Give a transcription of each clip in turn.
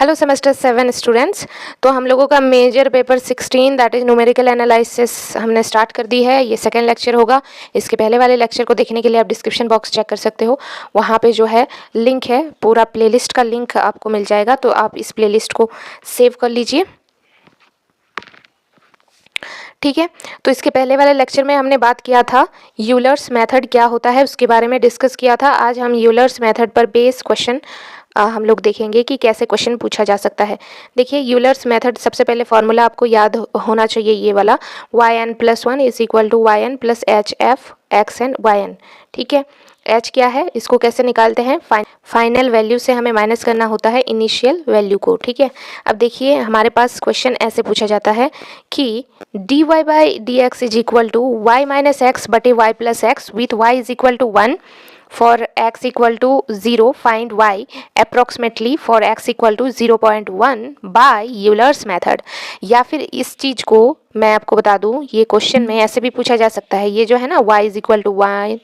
Hello semester 7 students. तो हम लोगों का major paper 16 that is numerical analysis हमने स्टार्ट कर दी है। ये सेकंड लेक्चर होगा। इसके पहले वाले लेक्चर को देखने के लिए आप डिस्क्रिप्शन बॉक्स चेक कर सकते हो। वहाँ पे जो है लिंक है, पूरा प्लेलिस्ट का लिंक आपको मिल जाएगा, तो आप इस प्लेलिस्ट को सेव कर लीजिए। ठीक है, तो इसके पहले वाले लेक्चर में हमने बात किया था यूलर्स मेथड क्या होता है, उसके बारे में डिस्कस किया था। आज हम यूलर्स मेथड पर बेस क्वेश्चन हम लोग देखेंगे कि कैसे क्वेश्चन पूछा जा सकता है। देखिए, यूलर्स मेथड सबसे पहले फॉर्मूला आपको याद होना चाहिए, ये वाला yn+1 is equal to yn plus H F X N Y N. ठीक है, h क्या है, इसको कैसे निकालते हैं, फाइनल वैल्यू से हमें माइनस करना होता है इनिशियल वैल्यू को। ठीक है, अब देखिए हमारे पास क्वेश्चन ऐसे पूछा जाता है कि dy by D X is equal to Y minus X बटे Y plus X with Y is equal to 1 for x equal to 0 find y approximately for x equal to 0.1 by Euler's method। या फिर इस चीज़ को मैं आपको बता दूं, ये क्वेश्चन में ऐसे भी पूछा जा सकता है। ये जो है ना y इज इक्वल टू 1,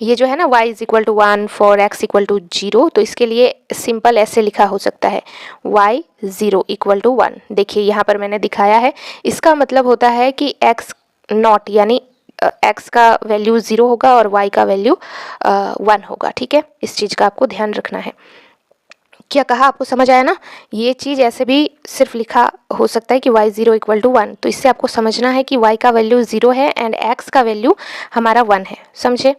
ये जो है ना y is equal to 1 for x equal to 0, तो इसके लिए सिंपल ऐसे लिखा हो सकता है y 0 इक्वल टू 1। देखिए यहाँ पर मैंने दिखाया है, इसका मतलब होता है कि x नॉट यानी x का वैल्यू 0 होगा और y का वैल्यू 1 होगा। ठीक है, इस चीज़ का आपको ध्यान रखना है। क्या कहा, आपको समझ आया ना? ये चीज़ ऐसे भी सिर्फ लिखा हो सकता है कि y 0 इक्वल टू 1, तो इससे आपको समझना है कि y का वैल्यू 0 है एंड x का वैल्यू हमारा 1 है। समझे?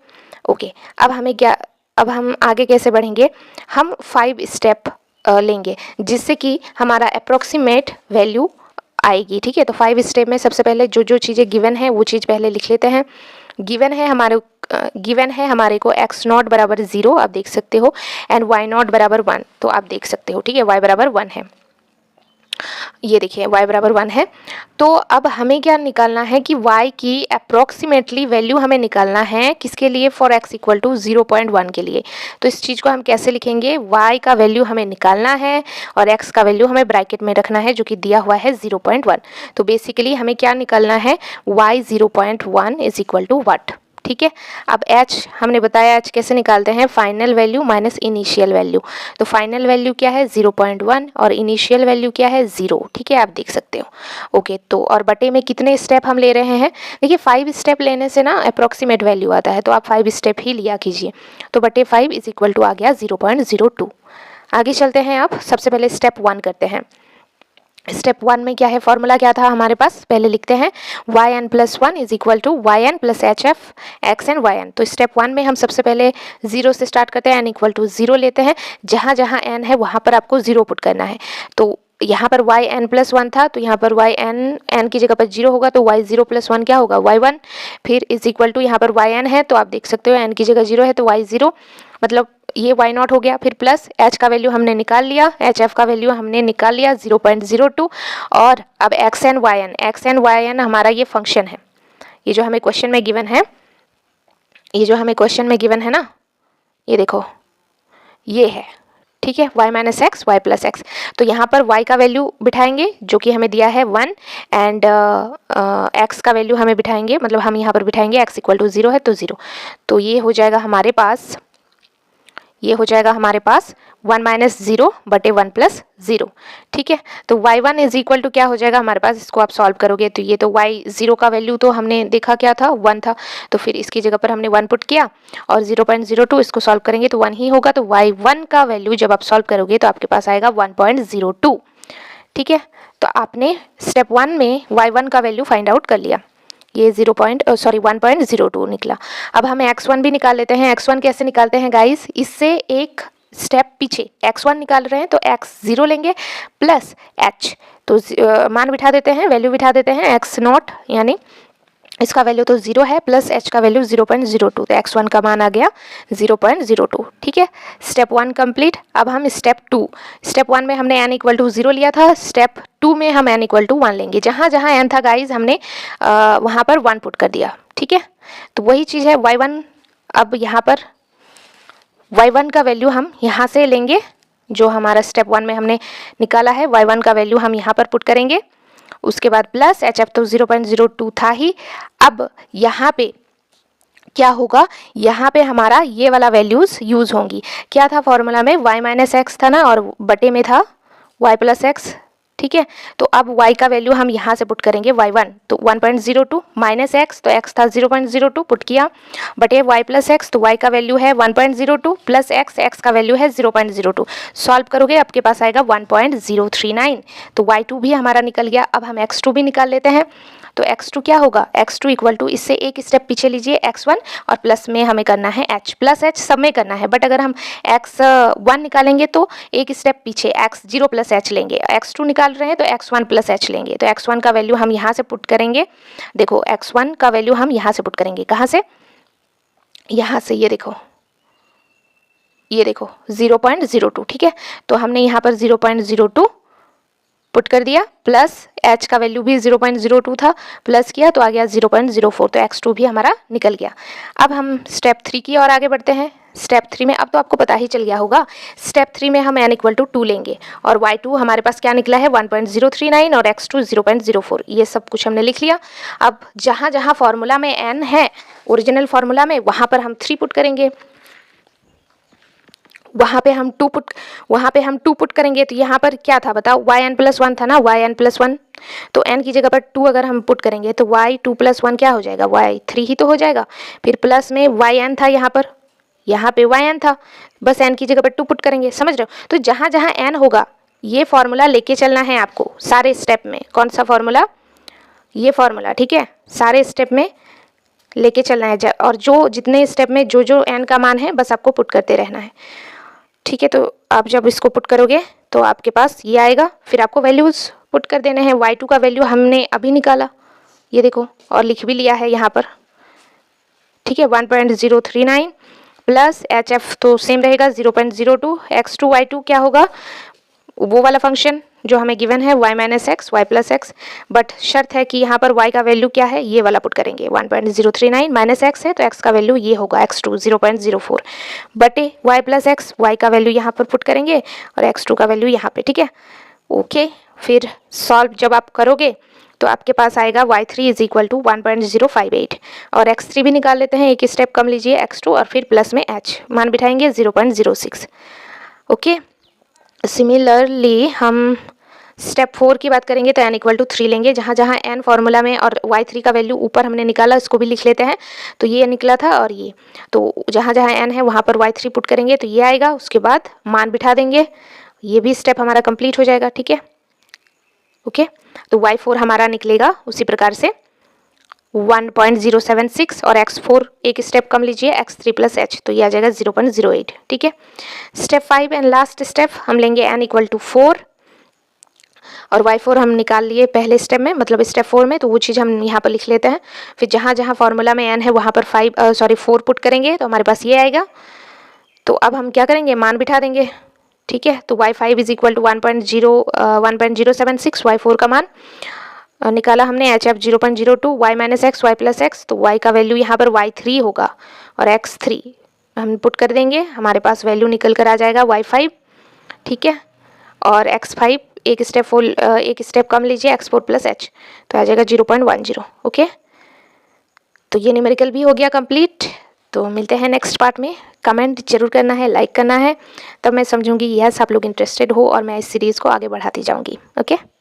ओके, अब हम आगे कैसे बढ़ेंगे, हम 5 स्टेप लेंगे जिससे कि हमारा अप्रोक्सीमेट वैल्यू आएगी। ठीक है, तो 5 स्टेप में सबसे पहले जो जो चीज़ें गिवन है वो चीज़ पहले लिख लेते हैं। गिवन है हमारे को x नॉट बराबर 0, आप देख सकते हो, एंड y नॉट बराबर 1, तो आप देख सकते हो। ठीक है, y बराबर 1 है, ये देखिए y बराबर 1 है। तो अब हमें क्या निकालना है कि y की अप्रॉक्सीमेटली वैल्यू हमें निकालना है, किसके लिए, फॉर x इक्वल टू 0.1 के लिए। तो इस चीज़ को हम कैसे लिखेंगे, y का वैल्यू हमें निकालना है और x का वैल्यू हमें ब्रैकेट में रखना है जो कि दिया हुआ है 0.1। तो बेसिकली हमें क्या निकालना है, y 0.1 is equal to what. ठीक है, अब h हमने बताया h कैसे निकालते हैं, final value minus initial value. तो फाइनल वैल्यू क्या है 0.1 और इनिशियल वैल्यू क्या है 0। ठीक है, आप देख सकते हो। ओके, तो और बटे में कितने स्टेप हम ले रहे हैं, देखिए 5 स्टेप लेने से ना अप्रॉक्सीमेट वैल्यू आता है, तो आप 5 स्टेप ही लिया कीजिए। तो बटे 5 इज इक्वल टू आ गया 0.02। आगे चलते हैं, आप सबसे पहले स्टेप 1 करते हैं। स्टेप 1 में क्या है, फॉर्मूला क्या था हमारे पास, पहले लिखते हैं yn+1 is equal to yn plus H F X N Y N. तो स्टेप 1 में हम सबसे पहले 0 से स्टार्ट करते हैं, n इक्वल टू 0 लेते हैं, जहाँ जहाँ n है वहाँ पर आपको 0 पुट करना है। तो यहाँ पर yn+1 था, तो यहाँ पर n की जगह पर 0 होगा, तो y 0 + 1 क्या होगा, y1। फिर इज इक्वल टू यहाँ पर yn है, तो आप देख सकते हो n की जगह 0 है, तो y 0 मतलब ये y नॉट हो गया। फिर प्लस h का वैल्यू हमने निकाल लिया, एच एफ का वैल्यू हमने निकाल लिया 0.02। और अब एक्स एन वाई एन हमारा ये फंक्शन है, ये जो हमें क्वेश्चन में गिवन है, ना, ये देखो ये है। ठीक है, y minus X Y plus X. तो यहाँ पर y का वैल्यू बिठाएंगे जो कि हमें दिया है 1 एंड x का वैल्यू हमें बिठाएंगे, मतलब हम यहाँ पर बिठाएंगे x इक्वल टू 0 है तो 0। तो ये हो जाएगा हमारे पास 1 माइनस 0 बटे 1 प्लस 0। ठीक है, तो y1 इज इक्वल टू क्या हो जाएगा हमारे पास, इसको आप सॉल्व करोगे तो ये तो y 0 का वैल्यू तो हमने देखा क्या था, 1 था, तो फिर इसकी जगह पर हमने 1 पुट किया और 0.02 इसको सॉल्व करेंगे तो 1 ही होगा। तो y1 का वैल्यू जब आप सॉल्व करोगे तो आपके पास आएगा 1.02। ठीक है, तो आपने स्टेप 1 में y1 का वैल्यू फाइंड आउट कर लिया, ये 1.02 निकला। अब हमें x1 भी निकाल लेते हैं। x1 कैसे निकालते हैं गाइस, इससे एक स्टेप पीछे x1 निकाल रहे हैं तो x0 लेंगे प्लस h, तो मान बिठा देते हैं, वैल्यू बिठा देते हैं, x नॉट यानी इसका वैल्यू तो 0 है प्लस h का वैल्यू 0.02, तो x1 का मान आ गया 0.02। ठीक है, स्टेप 1 कंप्लीट। अब हम स्टेप 1 में हमने n इक्वल टू 0 लिया था, स्टेप 2 में हम n इक्वल टू 1 लेंगे, जहाँ जहाँ n था गाइज हमने वहाँ पर 1 पुट कर दिया। ठीक है, तो वही चीज़ है y1। अब यहाँ पर y1 का वैल्यू हम यहाँ से लेंगे, जो हमारा स्टेप 1 में हमने निकाला है, y1 का वैल्यू हम यहाँ पर पुट करेंगे, उसके बाद प्लस एच एफ तो 0.02 था ही। अब यहाँ पे क्या होगा, यहाँ पे हमारा ये वाला वैल्यूज यूज होंगी। क्या था फॉर्मूला में, y माइनस एक्स था ना और बटे में था y प्लस एक्स, ठीक है। तो अब y का वैल्यू हम यहाँ से पुट करेंगे y1, तो 1.02 माइनस एक्स, तो x था 0.02 पुट किया, बटे y प्लस एक्स, तो y का वैल्यू है 1.02 प्लस x का वैल्यू है 0.02। सॉल्व करोगे आपके पास आएगा 1.039, तो y2 भी हमारा निकल गया। अब हम x2 भी निकाल लेते हैं, तो x2 क्या होगा, x2 इक्वल टू, इससे एक स्टेप पीछे लीजिए x1, और प्लस में हमें करना है h, प्लस h सब में करना है, बट अगर हम x1 निकालेंगे तो एक स्टेप पीछे x0 प्लस h लेंगे, x2 निकाल रहे हैं तो x1 प्लस h लेंगे। तो x1 का वैल्यू हम यहाँ से पुट करेंगे, देखो x1 का वैल्यू हम यहाँ से पुट करेंगे, कहाँ से, यहाँ से, ये देखो 0.02, ठीक है। तो हमने यहाँ पर 0.02 पुट कर दिया, प्लस h का वैल्यू भी 0.02 था, प्लस किया तो आ गया 0.04, तो x2 भी हमारा निकल गया। अब हम स्टेप 3 की ओर आगे बढ़ते हैं। स्टेप 3 में अब तो आपको पता ही चल गया होगा, स्टेप 3 में हम n इक्वल टू 2 लेंगे, और y2 हमारे पास क्या निकला है 1.039 और x2 0.04, ये सब कुछ हमने लिख लिया। अब जहाँ जहाँ फॉर्मूला में n है, ओरिजिनल फार्मूला में, वहाँ पर हम 3 पुट करेंगे, वहाँ पे हम 2 पुट करेंगे। तो यहाँ पर क्या था बताओ, yn प्लस 1 था ना, yn प्लस 1, तो n की जगह पर 2 अगर हम पुट करेंगे तो y2 प्लस 1 क्या हो जाएगा, y3 ही तो हो जाएगा। फिर प्लस में yn था, यहाँ पे yn था, बस n की जगह पर 2 पुट करेंगे, समझ रहे हो। तो जहाँ जहाँ n होगा ये फार्मूला लेके चलना है आपको सारे स्टेप में। कौन सा फार्मूला, ये फार्मूला, ठीक है, सारे स्टेप में लेके चलना है, और जो जितने स्टेप में जो जो n का मान है बस आपको पुट करते रहना है, ठीक है। तो आप जब इसको पुट करोगे तो आपके पास ये आएगा, फिर आपको वैल्यूज़ पुट कर देने हैं। y2 का वैल्यू हमने अभी निकाला, ये देखो, और लिख भी लिया है यहाँ पर, ठीक है, 1.039 प्लस hf तो सेम रहेगा 0.02, x2 y2 क्या होगा, वो वाला फंक्शन जो हमें गिवन है y minus x, y plus x, but शर्त है कि यहाँ पर y का वैल्यू क्या है, ये वाला पुट करेंगे, 1.039 माइनस एक्स है तो x का वैल्यू ये होगा x2 0.04, बटे y प्लस एक्स, y का वैल्यू यहाँ पर पुट करेंगे और x2 का वैल्यू यहाँ पे, ठीक है, ओके। फिर सॉल्व जब आप करोगे तो आपके पास आएगा y3 इज इक्वल टू 1.058, और x3 भी निकाल लेते हैं, एक स्टेप कम लीजिए x2, और फिर प्लस में h मान बिठाएंगे 0.06, ओके। सिमिलरली हम स्टेप 4 की बात करेंगे तो n इक्वल टू 3 लेंगे, जहाँ जहाँ n फार्मूला में और y3 का वैल्यू ऊपर हमने निकाला, इसको भी लिख लेते हैं। तो ये निकला था, और ये तो जहाँ जहाँ n है वहाँ पर y3 पुट करेंगे तो ये आएगा, उसके बाद मान बिठा देंगे, ये भी स्टेप हमारा कंप्लीट हो जाएगा, ठीक है, ओके। तो y4 हमारा निकलेगा उसी प्रकार से 1.076, और x4 एक स्टेप कम लीजिए, x3 प्लस h, तो ये आ जाएगा 0.08, ठीक है। स्टेप 5 एंड लास्ट स्टेप हम लेंगे n इक्वल टू 4, और y4 हम निकाल लिए पहले स्टेप में, मतलब स्टेप 4 में, तो वो चीज़ हम यहाँ पर लिख लेते हैं। फिर जहाँ जहाँ फार्मूला में n है वहाँ पर 4 पुट करेंगे तो हमारे पास ये आएगा। तो अब हम क्या करेंगे, मान बिठा देंगे, ठीक है। तो y5 is equal to 1.076, y4 का मान निकाला हमने, hf 0.02, y minus x, y plus X, तो y का वैल्यू यहाँ पर y3 होगा, और x3 हम पुट कर देंगे, हमारे पास वैल्यू निकल कर आ जाएगा y5, ठीक है, और x5 एक स्टेप कम लीजिए, x4 प्लस h, तो आ जाएगा 0.10, ओके। तो ये न्यूमेरिकल भी हो गया कंप्लीट। तो मिलते हैं नेक्स्ट पार्ट में, कमेंट जरूर करना है, लाइक करना है, तब मैं समझूंगी यस आप लोग इंटरेस्टेड हो और मैं इस सीरीज़ को आगे बढ़ाती जाऊंगी, ओके।